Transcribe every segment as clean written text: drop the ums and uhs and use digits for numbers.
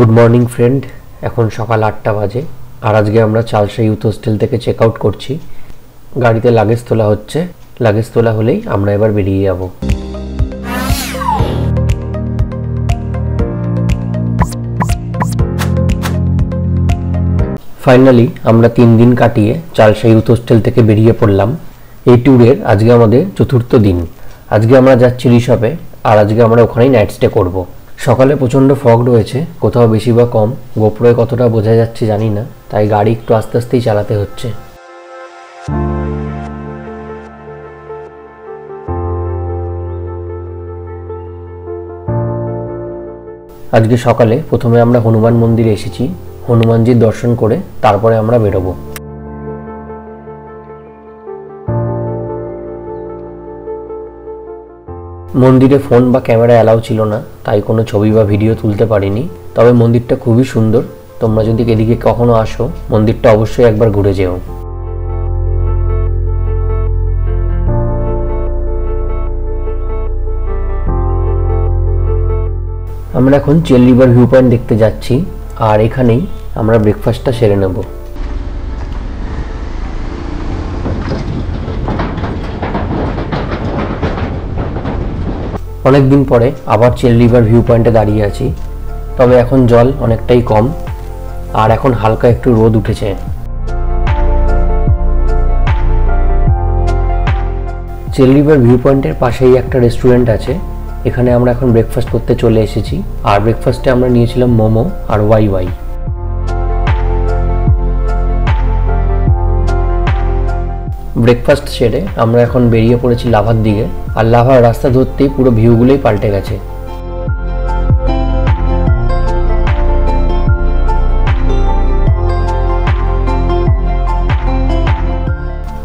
Good morning friend. এখন সকাল 8টা বাজে আর আজকে আমরা চালসা ইউথ হোস্টেল থেকে চেক আউট করছি। গাড়িতে লাগেজ তোলা হচ্ছে, লাগেজ তোলা হলেই আমরা এবার বেরিয়ে যাব। ফাইনালি আমরা 3 দিন কাটিয়ে চালসা ইউথ হোস্টেল থেকে বেরিয়ে পড়লাম। এই ট্যুরের আজকে আমাদের চতুর্থ দিন। আজকে আমরা যাচ্ছি রিসপে আর আজকে আমরা ওখানেই নাইট স্টে করব। সকালে প্রচণ্ড ফগ রয়েছে, কোথাও বেশি বা কম গোপ্রোয় কতটা বোঝা যাচ্ছে জানি না, তাই গাড়ি একটু আস্তে আস্তেই চালাতে হচ্ছে। আজকে সকালে প্রথমে আমরা হনুমান মন্দিরে এসেছি, হনুমানজির দর্শন করে তারপরে আমরা বেরোবো। মন্দিরে ফোন বা ক্যামেরা অ্যালাউ ছিল না, তাই কোনো ছবি বা ভিডিও তুলতে পারিনি। তবে মন্দিরটা খুবই সুন্দর, তোমরা যদি এদিকে কখনো আসো মন্দিরটা অবশ্যই একবার ঘুরে যেও। আমরা এখন চেল রিভার ভিউ পয়েন্ট দেখতে যাচ্ছি আর এখানেই আমরা ব্রেকফাস্টটা সেরে নেব। অনেকদিন পরে আবার চেল রিভার ভিউ পয়েন্টে দাঁড়িয়ে আছি, তবে এখন জল অনেকটাই কম আর এখন হালকা একটু রোদ উঠেছে। চেল রিভার ভিউ পয়েন্টের পাশেই একটা রেস্টুরেন্ট আছে, এখানে আমরা এখন ব্রেকফাস্ট করতে চলে এসেছি। আর ব্রেকফাস্টে আমরা নিয়েছিলাম মোমো আর ওয়াই ওয়াই। ব্রেকফাস্ট সেরে আমরা এখন বেরিয়ে পড়েছি লাভার দিকে, আর লাভার রাস্তা ধরতেই পুরো ভিউগুলোই পাল্টে গেছে।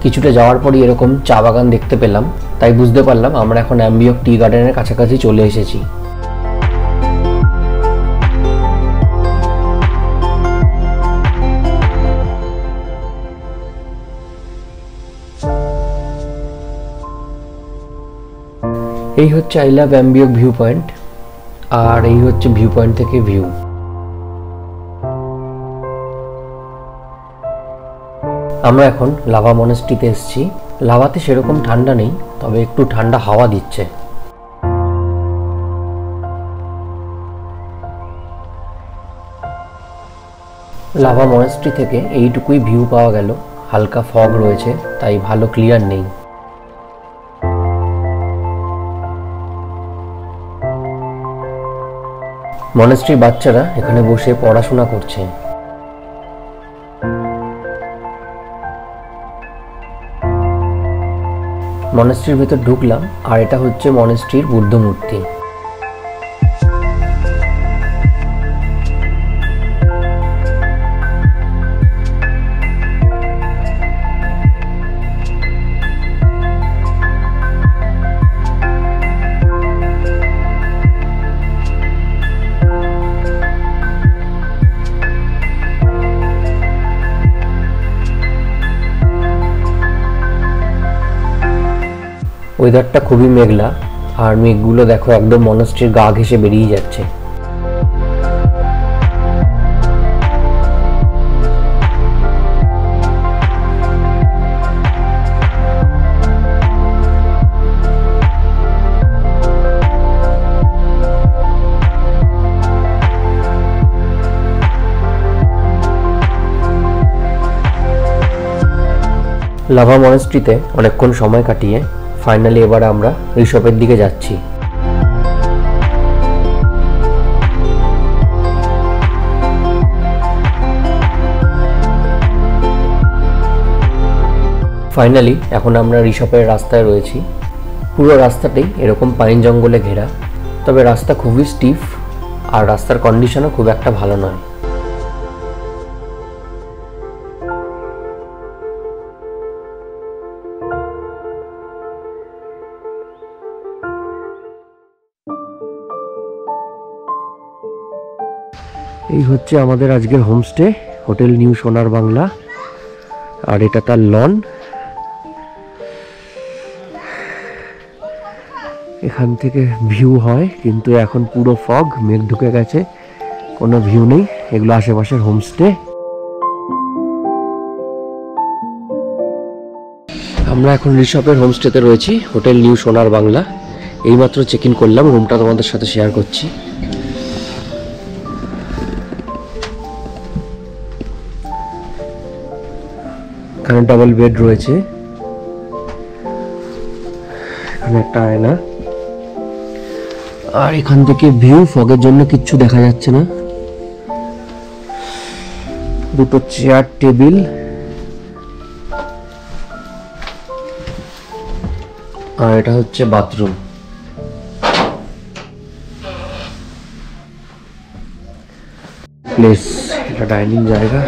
কিছুটা যাওয়ার পরই এরকম চা বাগান দেখতে পেলাম, তাই বুঝতে পারলাম আমরা এখন অ্যাম্বিওক টি গার্ডেনের কাছাকাছি চলে এসেছি। এই হচ্ছে আই লাভ অ্যাম্বিওক ভিউ পয়েন্ট আর এই হচ্ছে ভিউ পয়েন্ট থেকে ভিউ। আমরা এখন লাভা মনেস্ট্রিতে এসেছি। লাভাতে সেরকম ঠান্ডা নেই, তবে একটু ঠান্ডা হাওয়া দিচ্ছে। লাভা মনেস্ট্রি থেকে এইটুকুই ভিউ পাওয়া গেল। হালকা ফগ রয়েছে, তাই ভালো ক্লিয়ার নেই। মনেস্ট্রির বাচ্চারা এখানে বসে পড়াশোনা করছে। মনেস্ট্রির ভেতর ঢুকলাম আর এটা হচ্ছে মনেস্ট্রির বুদ্ধ মূর্তি। ওয়েদারটা খুবই মেঘলা আর মেঘগুলো দেখো একদম মনেস্ট্রির গা ঘেঁষে বেরিয়ে যাচ্ছে। লাভা মনেস্ট্রিতে অনেকক্ষণ সময় কাটিয়ে ফাইনালি এবার আমরা রিসপের দিকে যাচ্ছি। ফাইনালি এখন আমরা রিসপের রাস্তায় রয়েছি। পুরো রাস্তাটাই এরকম পাইন জঙ্গলে ঘেরা, তবে রাস্তা খুবই স্টিফ আর রাস্তার কন্ডিশনও খুব একটা ভালো নয়। এই হচ্ছে আমাদের আজকের হোমস্টে, হোটেল নিউ সোনার বাংলা, আর এটা তার লন। এখান থেকে ভিউ হয়, কিন্তু এখন পুরো ফগ, মেঘ ঢুকে গেছে, কোনো ভিউ নেই, এগুলো আশেপাশের হোমস্টে। আমরা এখন ঋষভের হোমস্টেতে রয়েছি, হোটেল নিউ সোনার বাংলা। এইমাত্র চেক ইন করলাম, রুমটা তোমাদের সাথে শেয়ার করছি। এখানে ডাবল বেড রয়েছে, এখানে একটা আয়না, আর এখান থেকে ভিউ, ফগের জন্য কিচ্ছু দেখা যাচ্ছে না। দুটো চেয়ার টেবিল, আর এটা হচ্ছে বাথরুম। প্লেস, এটা ডাইনিং জায়গা।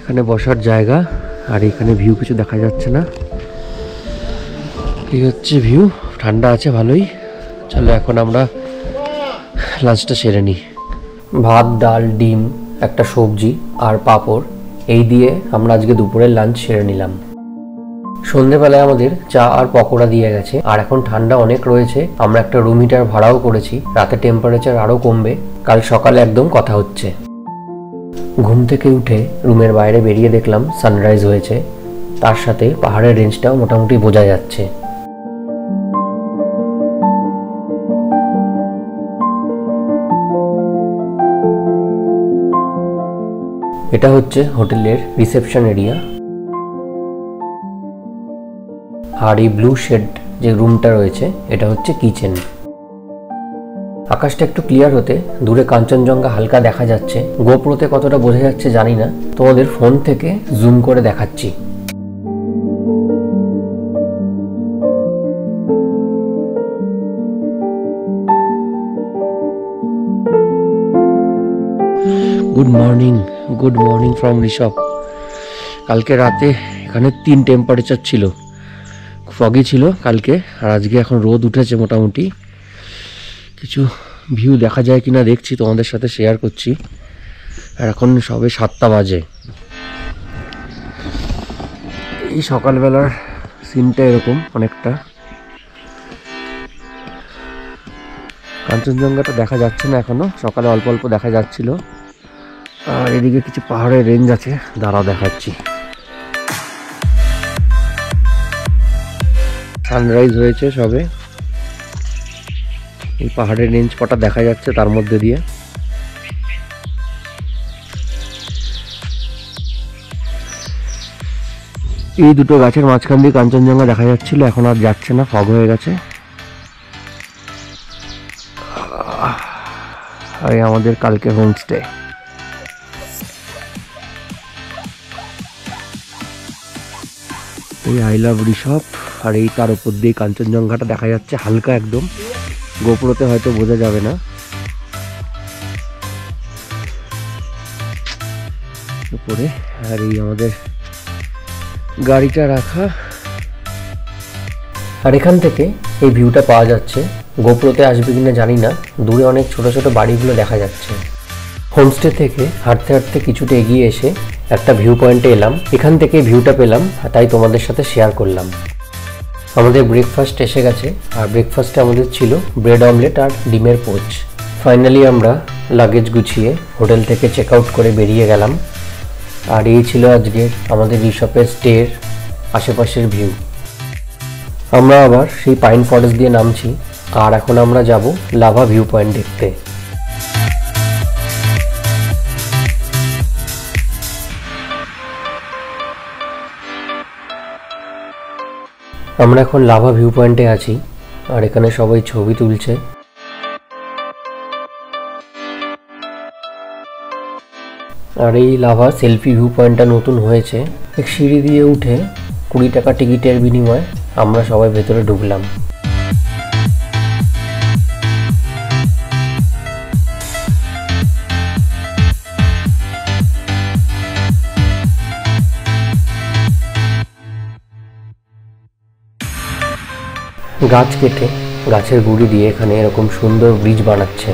এখানে বসার জায়গা, আর এখানে ভিউ কিছু দেখা যাচ্ছে না। এই হচ্ছে ভিউ, ঠান্ডা আছে ভালোই। চলো এখন আমরা লাঞ্চটা সেরে নিই। ভাত, ডাল, ডিম, একটা সবজি আর পাঁপড়, এই দিয়ে আমরা আজকে দুপুরের লাঞ্চ সেরে নিলাম। সন্ধেবেলায় আমাদের চা আর পকোড়া দিয়ে গেছে, আর এখন ঠান্ডা অনেক রয়েছে। আমরা একটা রুম হিটার ভাড়াও করেছি, রাতে টেম্পারেচার আরও কমবে, কাল সকালে একদম কথা হচ্ছে। ঘুম থেকে উঠে রুমের বাইরে বেরিয়ে দেখলাম সানরাইজ হয়েছে, তার সাথে পাহাড়ের রেঞ্জটাও মোটামুটি বোঝা যাচ্ছে। এটা হচ্ছে হোটেলের রিসেপশন এরিয়া, আর এই ব্লু শেড যে রুমটা রয়েছে এটা হচ্ছে কিচেন। আকাশটা একটু ক্লিয়ার হতে দূরে কাঞ্চনজঙ্ঘা হালকা দেখা যাচ্ছে। গোপ্রোতে কতটা বোঝা যাচ্ছে জানি না, তোমাদের ফোন থেকে জুম করে দেখাচ্ছি। Good morning from Rishabh. কালকে রাতে এখানে 3 টেম্পারেচার ছিল, ফগি ছিল কালকে, আর আজকে এখন রোদ উঠেছে মোটামুটি। কিছু ভিউ দেখা যায় কিনা দেখছি, তোমাদের সাথে শেয়ার করছি। আর এখন সবে 7টা বাজে। এই সকালবেলার সিনটা এরকম অনেকটা। কাঞ্চনজঙ্ঘাটা দেখা যাচ্ছে না এখনো, সকালে অল্প অল্প দেখা যাচ্ছিল। আর এদিকে কিছু পাহাড়ের রেঞ্জ আছে, দাঁড়াও দেখাচ্ছি। সানরাইজ হয়েছে সবে, এই পাহাড়ের রেঞ্জ কটা দেখা যাচ্ছে তার মধ্যে দিয়ে। এই দুটো গাছের মাঝখান দিয়ে কাঞ্চনজঙ্ঘা দেখা যাচ্ছিল, এখন আর যাচ্ছে না, ফগ হয়ে গেছে। আর আমাদের কালকে হোমস্টে। এই আই লাভ ঋষভ, আর এই তার উপর দিয়ে কাঞ্চনজঙ্ঘাটা দেখা যাচ্ছে হালকা একদম, গোপ্রোতে হয়তো বোঝা যাবে না। উপরে আর এই আমাদের গাড়িটা রাখা, আর এখান থেকে এই ভিউটা পাওয়া যাচ্ছে। গোপ্রোতে আসবে কিনা জানি না, দূরে অনেক ছোট ছোট বাড়িগুলো দেখা যাচ্ছে। হোমস্টে থেকে হাঁটতে হাঁটতে কিছুটা এগিয়ে এসে একটা ভিউ পয়েন্টে এলাম, এখান থেকে ভিউটা পেলাম, তাই তোমাদের সাথে শেয়ার করলাম। আমাদের ব্রেকফাস্ট এসে গেছে, আর ব্রেকফাস্টে আমাদের ছিল ব্রেড অমলেট আর ডিমের পোচ। ফাইনালি আমরা লাগেজ গুছিয়ে হোটেল থেকে চেক আউট করে বেরিয়ে গেলাম। আর এই ছিল আজকে আমাদের ঋষভের স্টের আশেপাশের ভিউ। আমরা আবার সেই পাইন ফরেস্ট দিয়ে নামছি, আর এখন আমরা যাব লাভা ভিউ পয়েন্ট দেখতে। আমরা এখন লাভা ভিউ পয়েন্টে আছি, আর এখানে সবাই ছবি তুলছে। আর এই লাভা সেলফি ভিউ পয়েন্টটা নতুন হয়েছে। এক সিঁড়ি দিয়ে উঠে 20 টাকা টিকিটের বিনিময়ে আমরা সবাই ভেতরে ঢুকলাম। গাছ কেটে গাছের গুড়ি দিয়ে এখানে এরকম সুন্দর ব্রিজ বানাচ্ছে।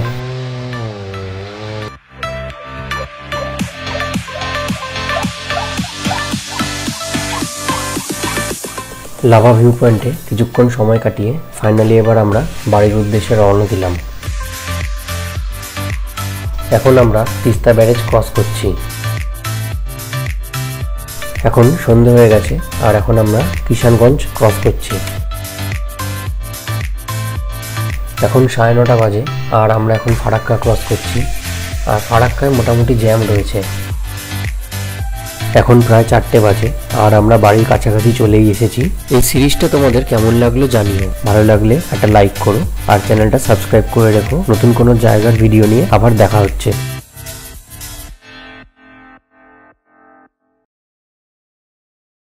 লাভা ভিউ পয়েন্টে কিছুক্ষণ সময় কাটিয়ে ফাইনালি এবার আমরা বাড়ির উদ্দেশ্যে রওনা দিলাম। এখন আমরা তিস্তা ব্যারেজ ক্রস করছি। এখন সন্ধে হয়ে গেছে আর এখন আমরা কিষানগঞ্জ ক্রস করছি। এখন 9:30 বাজে আর আমরা এখন ফারাক্কা ক্রস করছি। আর ফারাক্কায় মোটামুটি জ্যাম রয়েছে। এখন প্রায় 4টে বাজে আর আমরা বাড়ির কাছাকাছি চলেই এসেছি। এই সিরিজটা তোমাদের কেমন লাগলো জানিও। ভালো লাগলে একটা লাইক করো আর চ্যানেলটা সাবস্ক্রাইব করে রেখো। নতুন কোনো জায়গার ভিডিও নিয়ে আবার দেখা হচ্ছে।